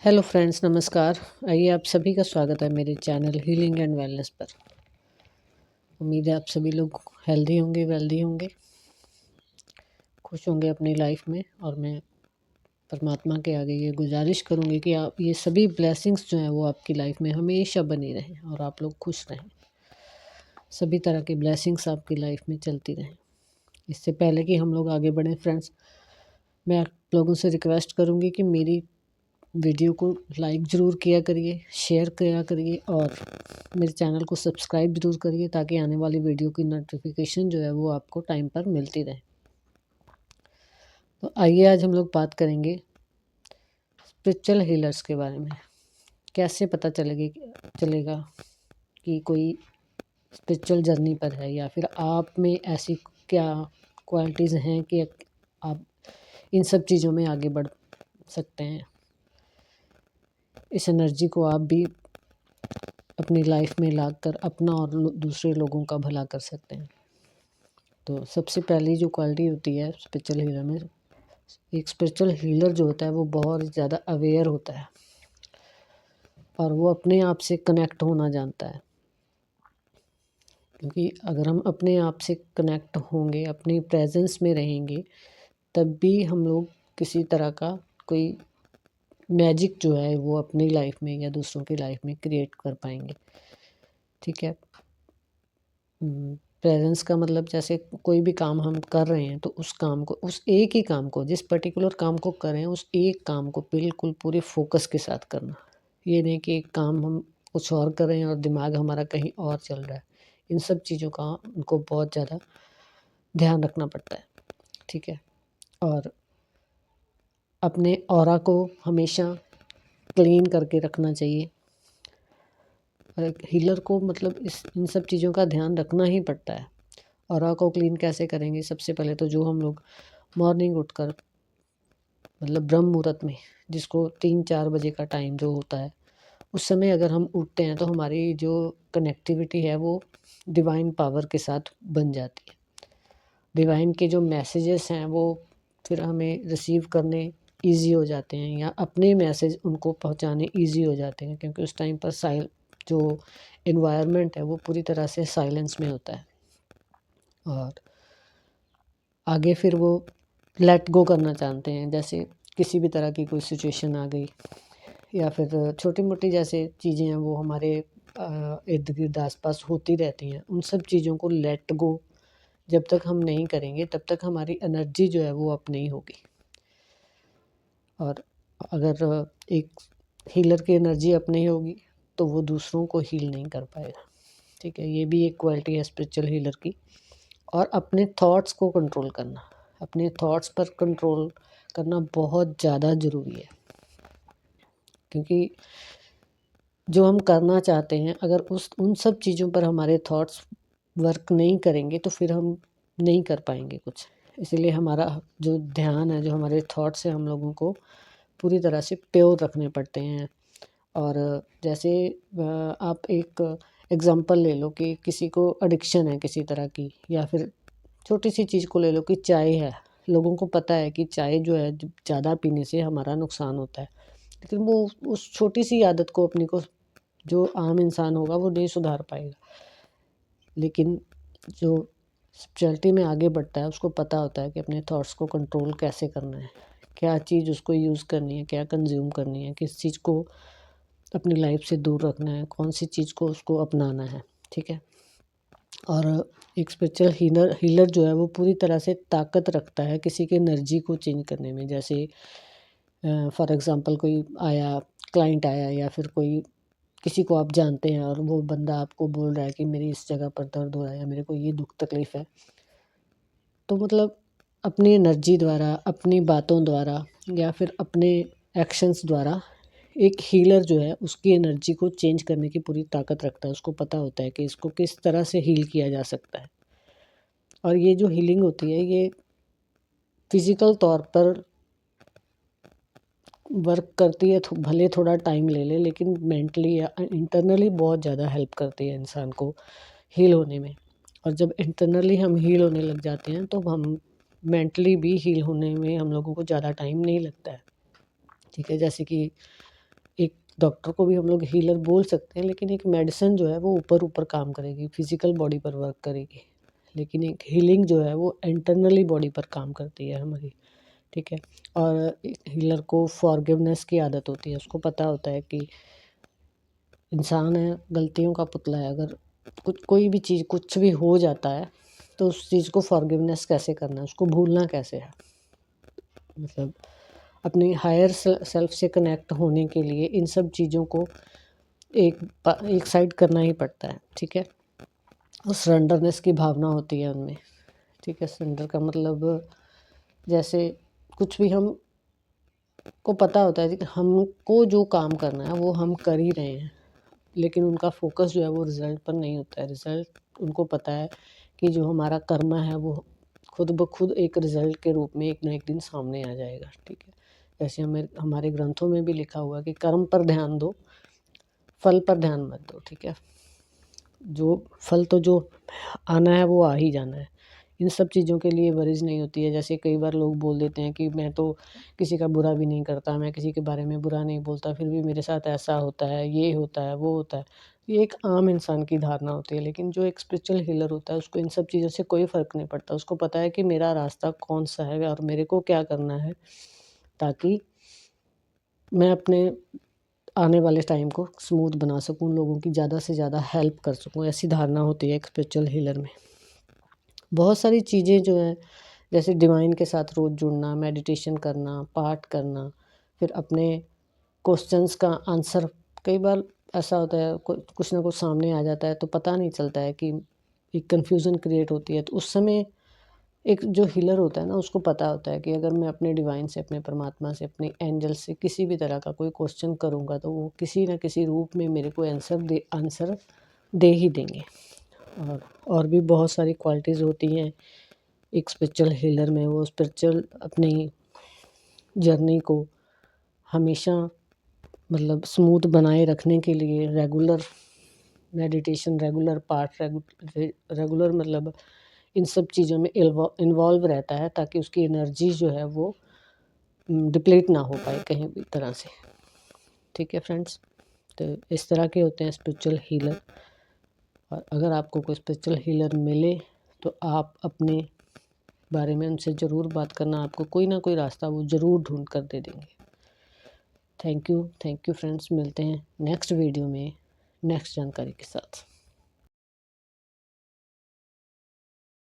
Hello friends, नमस्कार। आइए, आप सभी का स्वागत है मेरे चैनल हीलिंग एंड वेलनेस पर। उम्मीद है आप सभी लोग हेल्दी होंगे, वेल्दी होंगे, खुश होंगे अपनी लाइफ में। और मैं परमात्मा के आगे ये गुजारिश करूँगी कि आप ये सभी ब्लेसिंग्स जो हैं वो आपकी लाइफ में हमेशा बनी रहें और आप लोग खुश रहें। सभी तरह की ब्लेसिंग्स आपकी लाइफ में चलती रहें। इससे पहले कि हम लोग आगे बढ़ें फ्रेंड्स, मैं आप लोगों से रिक्वेस्ट करूँगी कि मेरी वीडियो को लाइक ज़रूर किया करिए, शेयर किया करिए और मेरे चैनल को सब्सक्राइब ज़रूर करिए ताकि आने वाली वीडियो की नोटिफिकेशन जो है वो आपको टाइम पर मिलती रहे। तो आइए, आज हम लोग बात करेंगे स्पिरिचुअल हीलर्स के बारे में। कैसे पता चलेगा कि कोई स्पिरिचुअल जर्नी पर है या फिर आप में ऐसी क्या क्वालिटीज़ हैं कि आप इन सब चीज़ों में आगे बढ़ सकते हैं। इस एनर्जी को आप भी अपनी लाइफ में लाकर अपना और दूसरे लोगों का भला कर सकते हैं। तो सबसे पहली जो क्वालिटी होती है स्पिरिचुअल हीलर में, एक स्पिरिचुअल हीलर जो होता है वो बहुत ज़्यादा अवेयर होता है और वो अपने आप से कनेक्ट होना जानता है। क्योंकि अगर हम अपने आप से कनेक्ट होंगे, अपनी प्रेजेंस में रहेंगे, तब भी हम लोग किसी तरह का कोई मैजिक जो है वो अपनी लाइफ में या दूसरों की लाइफ में क्रिएट कर पाएंगे। ठीक है। प्रेजेंस का मतलब जैसे कोई भी काम हम कर रहे हैं तो उस काम को, उस एक ही काम को, जिस पर्टिकुलर काम को कर रहे हैं उस एक काम को बिल्कुल पूरे फोकस के साथ करना। ये नहीं कि एक काम हम कुछ और कर रहे हैं और दिमाग हमारा कहीं और चल रहा है। इन सब चीज़ों का उनको बहुत ज़्यादा ध्यान रखना पड़ता है। ठीक है। और अपने ऑरा को हमेशा क्लीन करके रखना चाहिए। और एक हीलर को मतलब इन सब चीज़ों का ध्यान रखना ही पड़ता है। ऑरा को क्लीन कैसे करेंगे? सबसे पहले तो जो हम लोग मॉर्निंग उठकर मतलब ब्रह्म मुहूर्त में, जिसको 3-4 बजे का टाइम जो होता है, उस समय अगर हम उठते हैं तो हमारी जो कनेक्टिविटी है वो डिवाइन पावर के साथ बन जाती है। डिवाइन के जो मैसेजेस हैं वो फिर हमें रिसीव करने ईज़ी हो जाते हैं या अपने मैसेज उनको पहुंचाने ईज़ी हो जाते हैं, क्योंकि उस टाइम पर जो एनवायरनमेंट है वो पूरी तरह से साइलेंस में होता है। और आगे फिर वो लेट गो करना चाहते हैं। जैसे किसी भी तरह की कोई सिचुएशन आ गई या फिर छोटी मोटी जैसे चीज़ें हैं वो हमारे इर्द गिर्द आस पास होती रहती हैं, उन सब चीज़ों को लेट गो जब तक हम नहीं करेंगे तब तक हमारी एनर्जी जो है वो अप नहीं होगी। और अगर एक हीलर की एनर्जी अप नहीं होगी तो वो दूसरों को हील नहीं कर पाएगा। ठीक है। ये भी एक क्वालिटी है स्पिरिचुअल हीलर की। और अपने थॉट्स को कंट्रोल करना, अपने थॉट्स पर कंट्रोल करना बहुत ज़्यादा ज़रूरी है। क्योंकि जो हम करना चाहते हैं, अगर उन सब चीज़ों पर हमारे थॉट्स वर्क नहीं करेंगे तो फिर हम नहीं कर पाएंगे कुछ। इसीलिए हमारा जो ध्यान है, जो हमारे थॉट्स हैं, हम लोगों को पूरी तरह से प्योर रखने पड़ते हैं। और जैसे आप एक एग्ज़ाम्पल ले लो कि किसी को एडिक्शन है किसी तरह की, या फिर छोटी सी चीज़ को ले लो कि चाय है। लोगों को पता है कि चाय जो है ज़्यादा पीने से हमारा नुकसान होता है, लेकिन वो उस छोटी सी आदत को अपनी को, जो आम इंसान होगा वो नहीं सुधार पाएगा। लेकिन जो स्पिरिचुअलिटी में आगे बढ़ता है उसको पता होता है कि अपने थॉट्स को कंट्रोल कैसे करना है, क्या चीज़ उसको यूज़ करनी है, क्या कंज्यूम करनी है, किस चीज़ को अपनी लाइफ से दूर रखना है, कौन सी चीज़ को उसको अपनाना है। ठीक है। और एक स्पिरिचुअल हीलर जो है वो पूरी तरह से ताकत रखता है किसी की एनर्जी को चेंज करने में। जैसे फॉर एग्ज़ाम्पल कोई आया, क्लाइंट आया, या फिर कोई, किसी को आप जानते हैं और वो बंदा आपको बोल रहा है कि मेरी इस जगह पर दर्द हो रहा है या मेरे को ये दुःख तकलीफ़ है। तो मतलब अपनी एनर्जी द्वारा, अपनी बातों द्वारा या फिर अपने एक्शंस द्वारा एक हीलर जो है उसकी एनर्जी को चेंज करने की पूरी ताकत रखता है। उसको पता होता है कि इसको किस तरह से हील किया जा सकता है। और ये जो हीलिंग होती है ये फिज़िकल तौर पर वर्क करती है, भले थोड़ा टाइम ले ले, लेकिन मेंटली या इंटरनली बहुत ज़्यादा हेल्प करती है इंसान को हील होने में। और जब इंटरनली हम हील होने लग जाते हैं तो हम मेंटली भी हील होने में हम लोगों को ज़्यादा टाइम नहीं लगता है। ठीक है। जैसे कि डॉक्टर को भी हम लोग हीलर बोल सकते हैं, लेकिन एक मेडिसिन जो है वो ऊपर ऊपर काम करेगी, फिजिकल बॉडी पर वर्क करेगी, लेकिन एक हीलिंग जो है वो इंटरनली बॉडी पर काम करती है हमारी, ठीक है। और हीलर को फॉरगिवनेस की आदत होती है, उसको पता होता है कि इंसान है, गलतियों का पुतला है, अगर कोई भी चीज़ कुछ भी हो जाता है तो उस चीज़ को फॉरगिवनेस कैसे करना है, उसको भूलना कैसे है, मतलब अपनी हायर सेल्फ से कनेक्ट होने के लिए इन सब चीज़ों को एक साइड करना ही पड़ता है, ठीक है। और सरेंडरनेस की भावना होती है उनमें, ठीक है। सरेंडर का मतलब जैसे कुछ भी हम को पता होता है कि हमको जो काम करना है वो हम कर ही रहे हैं, लेकिन उनका फोकस जो है वो रिज़ल्ट पर नहीं होता है। रिज़ल्ट उनको पता है कि जो हमारा कर्म है वो खुद ब खुद एक रिज़ल्ट के रूप में एक ना एक दिन सामने आ जाएगा, ठीक है। जैसे हमारे ग्रंथों में भी लिखा हुआ है कि कर्म पर ध्यान दो, फल पर ध्यान मत दो, ठीक है। जो फल तो जो आना है वो आ ही जाना है, इन सब चीज़ों के लिए वरीज़ नहीं होती है। जैसे कई बार लोग बोल देते हैं कि मैं तो किसी का बुरा भी नहीं करता, मैं किसी के बारे में बुरा नहीं बोलता, फिर भी मेरे साथ ऐसा होता है, ये होता है, वो होता है। ये एक आम इंसान की धारणा होती है, लेकिन जो एक स्पिरिचुअल हीलर होता है उसको इन सब चीज़ों से कोई फ़र्क नहीं पड़ता। उसको पता है कि मेरा रास्ता कौन-सा है और मेरे को क्या करना है, ताकि मैं अपने आने वाले टाइम को स्मूथ बना सकूँ, लोगों की ज़्यादा से ज़्यादा हेल्प कर सकूँ, ऐसी धारणा होती है एक स्पिरिचुअल हीलर में। बहुत सारी चीज़ें जो हैं, जैसे डिवाइन के साथ रोज़ जुड़ना, मेडिटेशन करना, पाठ करना, फिर अपने क्वेश्चंस का आंसर, कई बार ऐसा होता है कुछ ना कुछ सामने आ जाता है तो पता नहीं चलता है कि एक कन्फ्यूज़न क्रिएट होती है, तो उस समय एक जो हीलर होता है ना उसको पता होता है कि अगर मैं अपने डिवाइन से, अपने परमात्मा से, अपने एंजल से किसी भी तरह का कोई क्वेश्चन करूँगा तो वो किसी न किसी रूप में मेरे को आंसर दे ही देंगे। और भी बहुत सारी क्वालिटीज़ होती हैं एक स्पिरिचुअल हीलर में। वो स्पिरिचुअल अपनी जर्नी को हमेशा मतलब स्मूथ बनाए रखने के लिए रेगुलर मेडिटेशन, रेगुलर पाठ, रेगुलर मतलब इन सब चीज़ों में इन्वॉल्व रहता है, ताकि उसकी एनर्जी जो है वो डिप्लीट ना हो पाए कहीं भी तरह से, ठीक है फ्रेंड्स। तो इस तरह के होते हैं स्पिरिचुअल हीलर। और अगर आपको कोई स्पिरिचुअल हीलर मिले तो आप अपने बारे में उनसे ज़रूर बात करना, आपको कोई ना कोई रास्ता वो ज़रूर ढूंढ कर दे देंगे। थैंक यू फ्रेंड्स, मिलते हैं नेक्स्ट वीडियो में नेक्स्ट जानकारी के साथ।